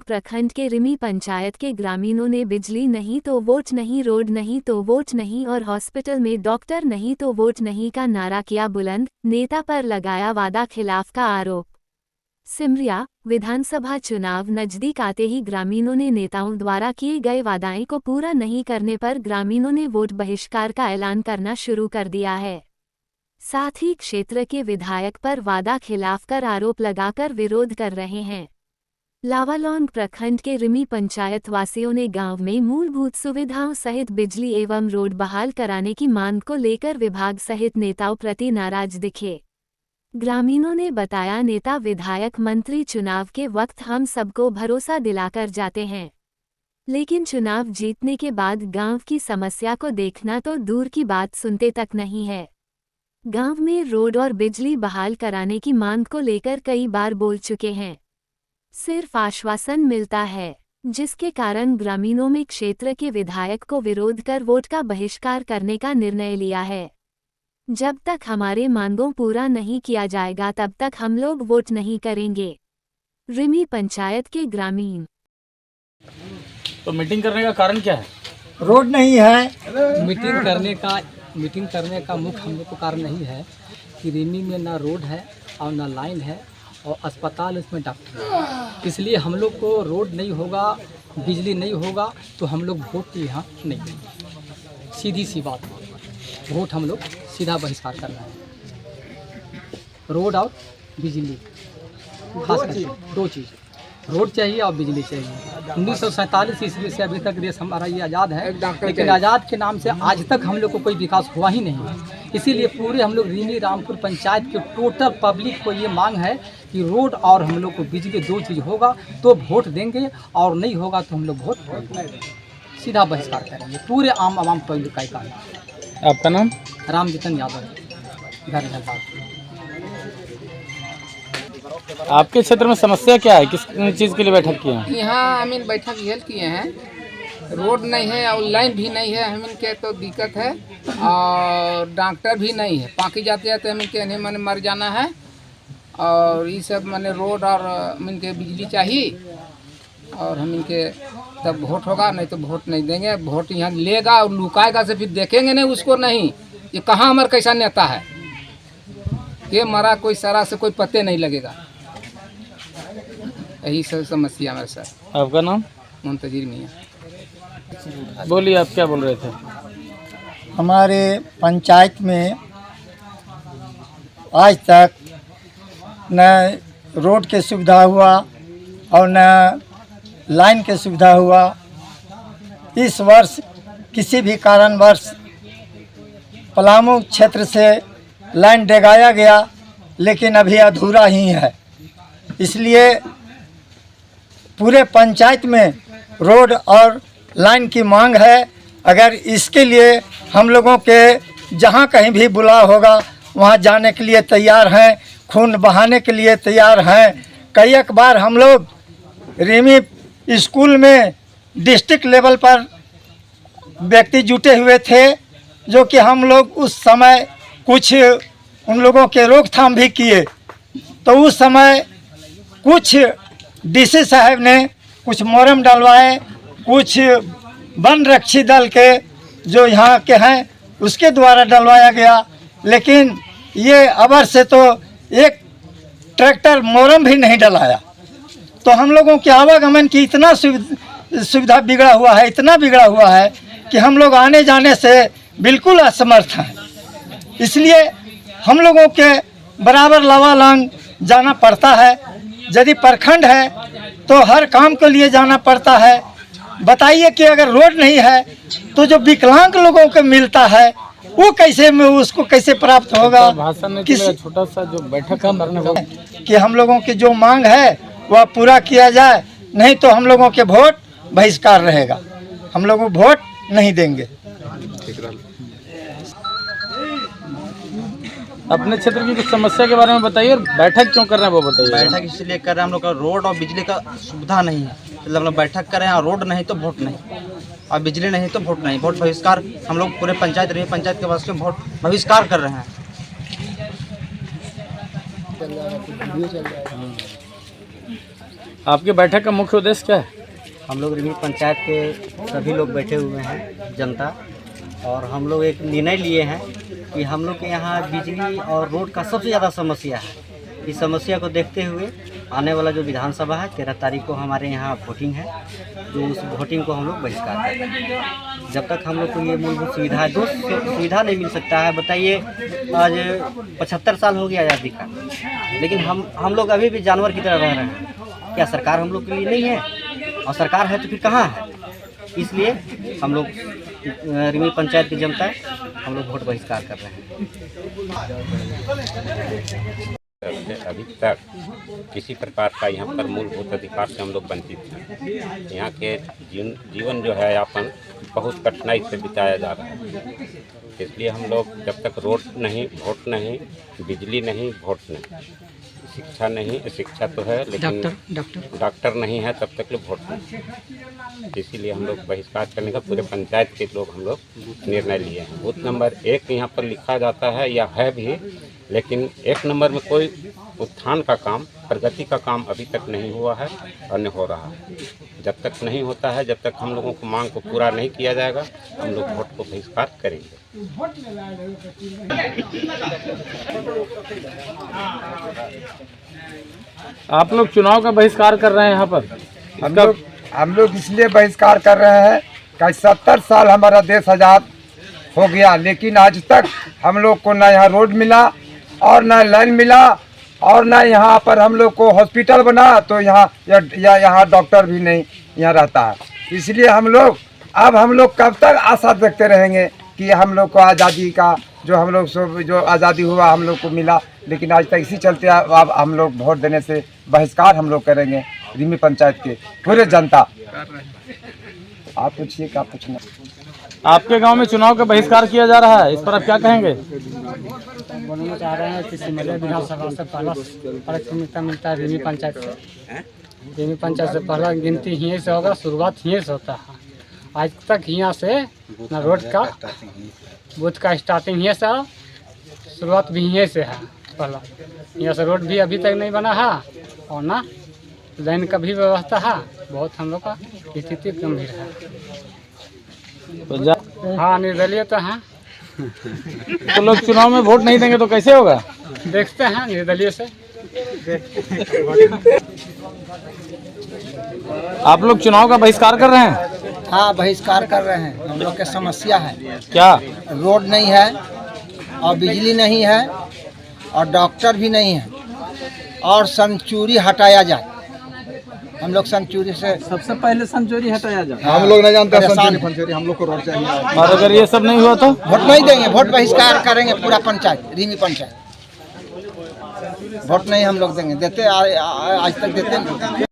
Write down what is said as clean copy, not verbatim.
लावालौंग प्रखंड के रिमी पंचायत के ग्रामीणों ने बिजली नहीं तो वोट नहीं, रोड नहीं तो वोट नहीं और हॉस्पिटल में डॉक्टर नहीं तो वोट नहीं का नारा किया बुलंद, नेता पर लगाया वादा खिलाफ का आरोप। सिमरिया विधानसभा चुनाव नजदीक आते ही ग्रामीणों ने नेताओं द्वारा किए गए वादाएं को पूरा नहीं करने पर ग्रामीणों ने वोट बहिष्कार का ऐलान करना शुरू कर दिया है। साथ ही क्षेत्र के विधायक पर वादा खिलाफ कर आरोप लगाकर विरोध कर रहे हैं। लावालौंग प्रखंड के रिमी पंचायत वासियों ने गांव में मूलभूत सुविधाओं सहित बिजली एवं रोड बहाल कराने की मांग को लेकर विभाग सहित नेताओं प्रति नाराज दिखे। ग्रामीणों ने बताया, नेता विधायक मंत्री चुनाव के वक्त हम सबको भरोसा दिलाकर जाते हैं, लेकिन चुनाव जीतने के बाद गांव की समस्या को देखना तो दूर की बात सुनते तक नहीं है। गांव में रोड और बिजली बहाल कराने की मांग को लेकर कई बार बोल चुके हैं, सिर्फ आश्वासन मिलता है, जिसके कारण ग्रामीणों में क्षेत्र के विधायक को विरोध कर वोट का बहिष्कार करने का निर्णय लिया है। जब तक हमारे मांगों पूरा नहीं किया जाएगा तब तक हम लोग वोट नहीं करेंगे। रिमी पंचायत के ग्रामीण। तो मीटिंग करने का कारण क्या है? रोड नहीं है। मीटिंग करने का मुख्य हम लोग को कारण नहीं है कि रिमी में ना रोड है और ना लाइन है और अस्पताल इसमें डॉक्टर है। इसलिए हम लोग को रोड नहीं होगा, बिजली नहीं होगा तो हम लोग वोट यहाँ नहीं देंगे। सीधी सी बात, वोट हम लोग सीधा बहिष्कार कर रहे हैं। रोड और बिजली, खास करके दो चीज़, रोड चाहिए और बिजली चाहिए। 1947 ईस्वी से अभी तक देश हमारा ये आज़ाद है, लेकिन आज़ाद के नाम से आज तक हम लोग को कोई विकास हुआ ही नहीं है। इसीलिए पूरे हम लोग रिमी रामपुर पंचायत के टोटल पब्लिक को ये मांग है कि रोड और हम लोग को बिजली दो चीज़ होगा तो वोट देंगे, और नहीं होगा तो हम लोग वोट सीधा बहिष्कार करेंगे। पूरे आम आवाम पब्लिक का काम। आपका नाम? रामजीतन यादव, घर झलवाड़। आपके क्षेत्र में समस्या क्या है? किस चीज़ के लिए बैठक किए हैं? यहाँ हम बैठक ये किए हैं, रोड नहीं है और लाइन भी नहीं है, हम इनके तो दिक्कत है, और डॉक्टर भी नहीं है। पाकि जाते हैं तो हम इनके नहीं मैंने मर जाना है, और ये सब मैंने रोड और हम इनके बिजली चाहिए, और हम इनके तब वोट होगा, नहीं तो वोट नहीं देंगे। वोट यहाँ लेगा और लुकाएगा से फिर देखेंगे नहीं उसको, नहीं ये कहाँ हमारा कैसा नेता है, ये मरा कोई सरा से कोई पते नहीं लगेगा। यही सब समस्या हमारे साथ। आपका नाम? मुंतजिर मियाँ। बोलिए, आप क्या बोल रहे थे? हमारे पंचायत में आज तक न रोड के सुविधा हुआ और न लाइन के सुविधा हुआ। इस वर्ष किसी भी कारणवश पलामू क्षेत्र से लाइन डगाया गया, लेकिन अभी अधूरा ही है। इसलिए पूरे पंचायत में रोड और लाइन की मांग है। अगर इसके लिए हम लोगों के जहाँ कहीं भी बुलाव होगा वहाँ जाने के लिए तैयार हैं, खून बहाने के लिए तैयार हैं। कई एक बार हम लोग रिमी स्कूल में डिस्ट्रिक्ट लेवल पर व्यक्ति जुटे हुए थे, जो कि हम लोग उस समय कुछ उन लोगों के रोकथाम भी किए। तो उस समय कुछ डीसी साहब ने कुछ मोरम डलवाए, कुछ वन रक्षी दल के जो यहाँ के हैं उसके द्वारा डलवाया गया, लेकिन ये अबर से तो एक ट्रैक्टर मोरम भी नहीं डलाया। तो हम लोगों के आवागमन की इतना सुविधा बिगड़ा हुआ है, इतना बिगड़ा हुआ है कि हम लोग आने जाने से बिल्कुल असमर्थ हैं। इसलिए हम लोगों के बराबर लावालौंग जाना पड़ता है। यदि प्रखंड है तो हर काम के लिए जाना पड़ता है। बताइए कि अगर रोड नहीं है तो जो विकलांग लोगों को मिलता है वो कैसे में उसको कैसे प्राप्त होगा? भाषण किसी छोटा सा जो बैठक करने कि हम लोगों की जो मांग है वह पूरा किया जाए, नहीं तो हम लोगों के वोट बहिष्कार रहेगा। हम लोग वोट नहीं देंगे। अपने क्षेत्र की कुछ समस्या के बारे में बताइए, और बैठक क्यों कर रहे हैं वो बताइए। बैठक इसलिए कर रहे हैं, हम लोग का रोड और बिजली का सुविधा नहीं है, मतलब हम लोग बैठक कर रहे हैं। रोड नहीं तो वोट नहीं, और बिजली नहीं तो वोट नहीं। वोट बहिष्कार हम लोग पूरे पंचायत रही पंचायत के वास्ते वोट बहिष्कार कर रहे हैं। आपकी बैठक का मुख्य उद्देश्य क्या है? हम लोग रिमी पंचायत के सभी लोग बैठे हुए हैं, जनता, और हम लोग एक निर्णय लिए हैं कि हम लोग के यहाँ बिजली और रोड का सबसे ज़्यादा समस्या है। इस समस्या को देखते हुए आने वाला जो विधानसभा है 13 तारीख को हमारे यहाँ वोटिंग है, जो उस वोटिंग को हम लोग बहिष्कार करेंगे। जब तक हम लोग को ये मूलभूत सुविधा दो सुविधा नहीं मिल सकता है। बताइए, आज 75 साल हो गया आज़ादी का, लेकिन हम लोग अभी भी जानवर की तरह रह रहे हैं। क्या सरकार हम लोग के लिए नहीं है? और सरकार है तो फिर कहाँ है? इसलिए हम लोग रिमी पंचायत की जनता हम लोग वोट बहिष्कार कर रहे हैं। अभी तक किसी प्रकार का यहाँ पर मूलभूत अधिकार से हम लोग वंचित हैं। यहाँ के जीवन जो है यापन बहुत कठिनाई से बिताया जा रहा है। इसलिए हम लोग जब तक रोड नहीं, वोट नहीं, बिजली नहीं, वोट नहीं, शिक्षा नहीं, शिक्षा तो है लेकिन डॉक्टर नहीं है, तब तक वोट नहीं। इसीलिए हम लोग बहिष्कार करने का पूरे पंचायत के लोग हम लोग निर्णय लिए हैं। बूथ नंबर 1 यहाँ पर लिखा जाता है या है भी, लेकिन 1 नंबर में कोई उत्थान का काम, प्रगति का काम अभी तक नहीं हुआ है और नहीं हो रहा है। जब तक नहीं होता है, जब तक हम लोगों को मांग को पूरा नहीं किया जाएगा, हम लोग वोट को बहिष्कार करेंगे। आप लोग चुनाव का बहिष्कार कर रहे हैं यहाँ पर? हम लोग इसलिए बहिष्कार कर रहे हैं कि 70 साल हमारा देश आज़ाद हो गया, लेकिन आज तक हम लोग को ना यहाँ रोड मिला और ना लाइन मिला और ना यहाँ पर हम लोग को हॉस्पिटल बना, तो यहाँ डॉक्टर भी नहीं यहाँ रहता है। इसलिए हम लोग कब तक आशा देखते रहेंगे कि हम लोग को आज़ादी का जो आज़ादी हुआ हम लोग को मिला, लेकिन आज तक इसी चलते अब हम लोग वोट देने से बहिष्कार हम लोग करेंगे रिमी पंचायत के पूरे जनता। आप पूछिए, क्या पूछना? आपके गांव में चुनाव का बहिष्कार किया जा रहा है, इस पर आप क्या कहेंगे? बोलना चाह रहे हैं कि सिमरिया विधानसभा से पहला प्राथमिकता मिलता है रिमी पंचायत से। रिमी पंचायत से पहला गिनती यहीं से होगा, शुरुआत यहीं से होता है। आज तक यहाँ से ना रोड का बूथ का स्टार्टिंग यहीं से, शुरुआत भी यहीं से है। पहला यहाँ से रोड भी अभी तक नहीं बना है और ना लाइन का भी व्यवस्था है। बहुत हम लोग का स्थिति गंभीर है। हाँ, निर्दलीय तो हैं। तो लोग चुनाव में वोट नहीं देंगे तो कैसे होगा? देखते हैं निर्दलीय से। आप लोग चुनाव का बहिष्कार कर रहे हैं? हाँ, बहिष्कार कर रहे हैं। हम लोग की समस्या है, क्या? रोड नहीं है और बिजली नहीं है और डॉक्टर भी नहीं है, और संचूरी हटाया जाए। हम लोग संचूरी से सबसे पहले संचूरी हटाया जाए। हम लोग नहीं जानते संचूरी, हम लोग को रोड चाहिए। और अगर ये सब नहीं हुआ तो वोट नहीं देंगे, वोट बहिष्कार करेंगे पूरा पंचायत, रिमी पंचायत। वोट नहीं हम लोग देंगे, देते आज तक देते नहीं।